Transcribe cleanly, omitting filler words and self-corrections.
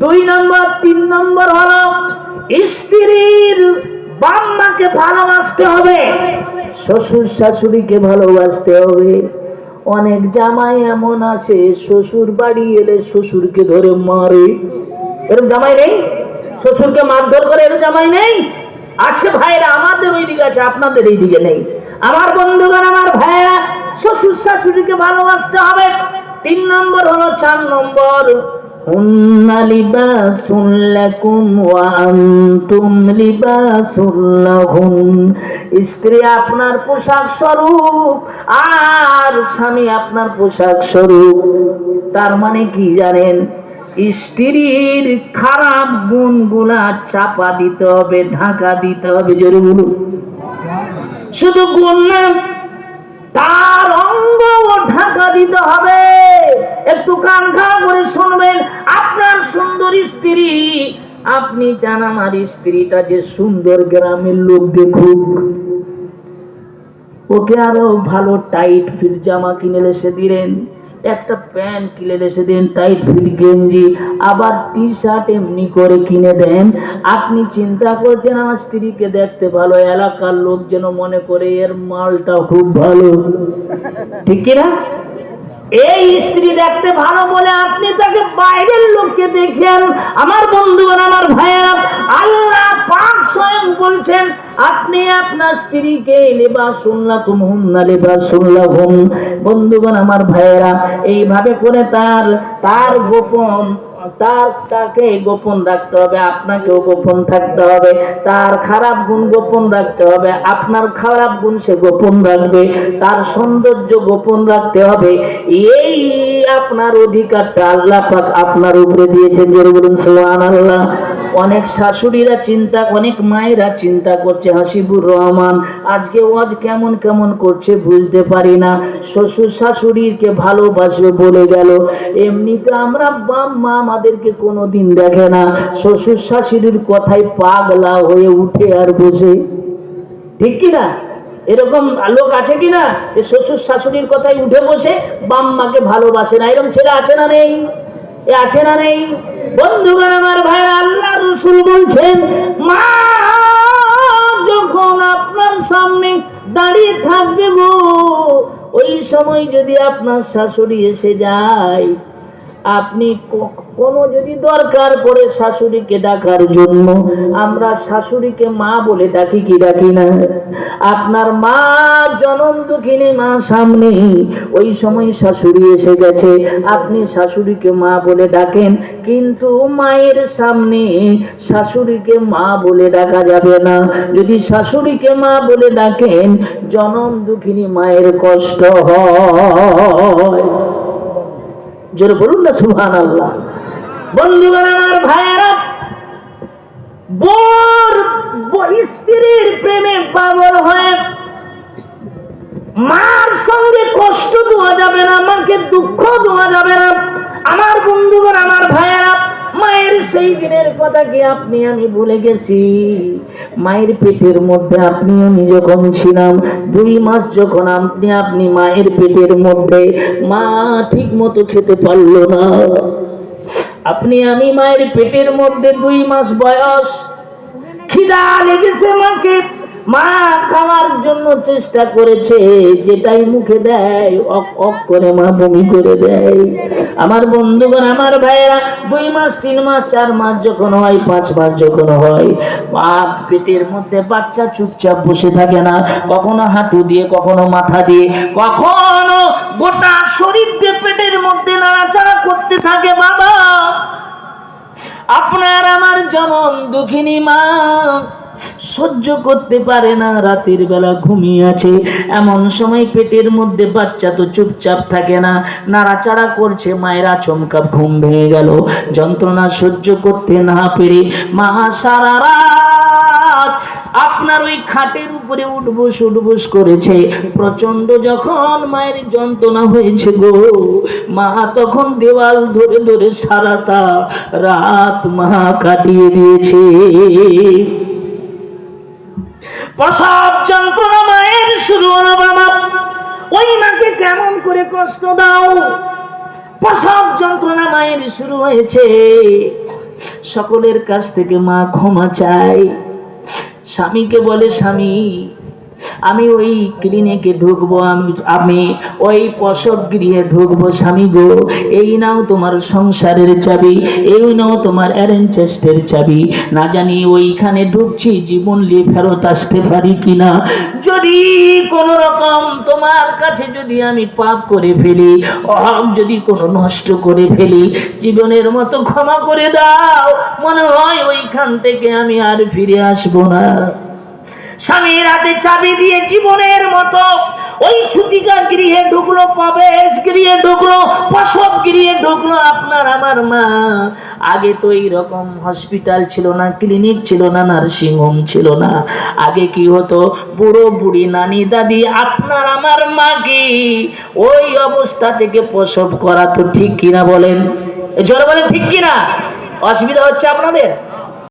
দুই নম্বর, তিন নম্বর হলো স্ত্রীর বাপ মাকে ভালোবাসতে হবে, শ্বশুর শাশুড়িকে ভালোবাসতে হবে। অনেক জামাই এমন আছে শ্বশুর বাড়ি এলে শ্বশুরকে ধরে মারে, এরকম জামাই নেই? শ্বশুরকে মারধর করে এরকম জামাই নেই? আছে ভাইরা, আমাদের ওই দিকে আছে, আপনাদের এই দিকে নেই। আমার বন্ধুগণ, আমার ভাইরা, শ্বশুর শাশুড়িকে ভালোবাসতে হবে। তিন নম্বর হলো, চার নম্বর, হুন্না লিবাসুল লাকুম ওয়া আনতুম লিবাসুল লাহুম। স্ত্রী আপনার পোশাক স্বরূপ আর স্বামী আপনার পোশাক স্বরূপ। তার মানে কি জানেন? স্ত্রীর খারাপ গুণগুলা চাপা দিতে হবে, ঢাকা দিতে হবে। জোরে বলুন। শুধু গুণ না, তার অঙ্গ ঢাকা দিতে হবে। একটু কান খাড়া করে শুনবেন। আপনার সুন্দর স্ত্রী, আপনি চান আমার স্ত্রীটা যে সুন্দর, গ্রামের লোক দেখুক, ওকে আরো ভালো টাইট ফিট জামা কিনে এসে দিলেন, একটা প্যান্ট কিনে এসে দেন, টাইট ফিট গেঞ্জি, আবার টি শার্ট এমনি করে কিনে দেন। আপনি চিন্তা করছেন আমার স্ত্রীকে দেখতে ভালো, এলাকার লোক যেন মনে করে এর মালটা খুব ভালো, ঠিক কিনা? এই স্ত্রী দেখতে ভালো বলে আপনি তাকে বাইরের লোককে দেখেন। আমার বন্ধুগণ, আমার ভাইয়েরা, আল্লাহ পাক স্বয়ং বলছেন আপনি আপনার স্ত্রীকে লিবাসুল লাকুম হুন্না লিবাসুল লাহুম। বন্ধুগণ, আমার ভাইয়েরা, এইভাবে করে তার গোপন, তাকে গোপন রাখতে হবে, আপনাকেও গোপন থাকতে হবে। তার খারাপ গুণ গোপন রাখতে হবে, আপনার খারাপ গুণ সে গোপন রাখবে। তার সৌন্দর্য গোপন রাখতে হবে। এই আপনার অধিকারটা আল্লাহ পাক আপনার উপরে দিয়েছেন। জোরে বলুন সুবহানাল্লাহ। অনেক শাশুড়িরা চিন্তা, অনেক মায়েরা চিন্তা করছে হাসিবুর রহমান আজকে ওয়াজ কেমন কেমন করছে বুঝতে পারি না, শ্বশুর শাশুড়িকে ভালোবাসবে বলে গেল। এমনিতে আমরা বাপ মা আমাদেরকে কোনোদিন দেখে না, শ্বশুর শাশুড়ির কথায় পাগলা হয়ে উঠে আর বসে, ঠিক কিনা? এরকম লোক আছে কিনা যে শ্বশুর শাশুড়ির কথায় উঠে বসে বাপ মাকে ভালোবাসে না? এরকম ছেলে আছে না নেই? আছে না নেই? বন্ধুগণ, আমার ভাই, আল্লাহ রাসূল বলছেন মা যখন আপনার সামনে দাঁড়িয়ে থাকবে গো, ওই সময় যদি আপনার শাশুড়ি এসে যায়, আপনি কোনো যদি দরকার পড়ে শাশুড়িকে ডাকার জন্য, আমরা শাশুড়িকে মা বলে ডাকি কি ডাকি না? আপনার মা জনম দুঃখিনী মা সামনে, ওই সময় শাশুড়ি এসে গেছে, আপনি শাশুড়িকে মা বলে ডাকেন, কিন্তু মায়ের সামনে শাশুড়িকে মা বলে ডাকা যাবে না। যদি শাশুড়িকে মা বলে ডাকেন, জনম দুঃখিনী মায়ের কষ্ট হয়। জোরে বলুন না সুবহানাল্লাহ। বন্ধুগণ, আমার ভাইয়েরা, স্ত্রীর প্রেমে পাগল হয়ে মার সঙ্গে কষ্ট দেওয়া যাবে না, মাকে দুঃখ দেওয়া যাবে না। আমার বন্ধুগণ, আমার ভাইয়েরা, মায়ের সেই দিনের কথা কি আপনি আমি ভুলে গেছি? মায়ের পেটের মধ্যে আপনি আমি যখন ছিলাম, 2 মাস যখন আপনি মায়ের পেটের মধ্যে, মা ঠিক মতো খেতে পারলো না। আপনি আমি মায়ের পেটের মধ্যে 2 মাস বয়স, খিদা লেগেছে মাকে, মা খাওয়ার জন্য চেষ্টা করেছে, যেটাই মুখে দেয় অক অক করে মা বমি করে দেয়। আমার বন্ধুগণ, আমার ভাইয়েরা, 2 মাস 3 মাস 4 মাস যখন হয়, 5 মাস যখন হয়, মা পেটের মধ্যে বাচ্চা চুপচাপ বসে থাকে না, কখনো হাঁটু দিয়ে, কখনো মাথা দিয়ে, কখনো গোটা শরীর দিয়ে পেটের মধ্যে নাড়াচাড়া করতে থাকে। বাবা, আপনার আমার জনম দুঃখিনী মা সহ্য করতে পারে না, রাতের বেলা ঘুমিয়ে আছে, এমন সময় পেটের মধ্যে বাচ্চা তো চুপচাপ থাকে না, নাড়াচাড়া করছে, মায়ের আচমকা ঘুম ভেঙে গেল। যন্ত্রণা সহ্য করতে না পেরে মা সারা রাত আপনার ওই খাটের উপরে উঠবস করেছে। প্রচন্ড যখন মায়ের যন্ত্রণা হয়েছে গো, মা তখন দেওয়াল ধরে ধরে সারাটা রাত মা কাটিয়ে দিয়েছে। প্রসব যন্ত্রণা মায়ের শুরু হলো। বাবা, ওই মাকে কেমন করে কষ্ট দাও। প্রসব যন্ত্রণা মায়ের শুরু হয়েছে, সকলের কাছ থেকে মা ক্ষমা চায়। স্বামীকে বলে, স্বামী আমি ওই ক্লিনিকে ঢুকবো, আমি ওই প্রসব গৃহে ঢুকবো, স্বামী গো এই নাও তোমার সংসারের চাবি, এই নাও তোমার অ্যারেঞ্জেস্টের চাবি, না জানি ওইখানে ঢুকছি জীবন নিয়ে ফেরত আসতে পারি কিনা। যদি কোন রকম তোমার কাছে যদি আমি পাপ করে ফেলি, যদি কোনো নষ্ট করে ফেলি, জীবনের মতো ক্ষমা করে দাও, মনে হয় ওইখান থেকে আমি আর ফিরে আসবো না। স্বামীর হাতে চাবি দিয়ে জীবনের মতো ওই ছুতিকা গৃহে ঢুকলো, প্রবেশ গৃহে ঢুকলো, প্রসব গৃহে ঢুকলো আপনার আমার মা। আগে তো এইরকম হসপিটাল ছিল না, ক্লিনিক ছিল না, নার্সিং হোম ছিল না। আগে কি হতো, বুড়ো বুড়ি নানি দাদি আপনার আমার মাকে ওই অবস্থা থেকে প্রসব করা, তো ঠিক কিনা বলেন, জোরে বলেন ঠিক কিনা? অসুবিধা হচ্ছে আপনাদের?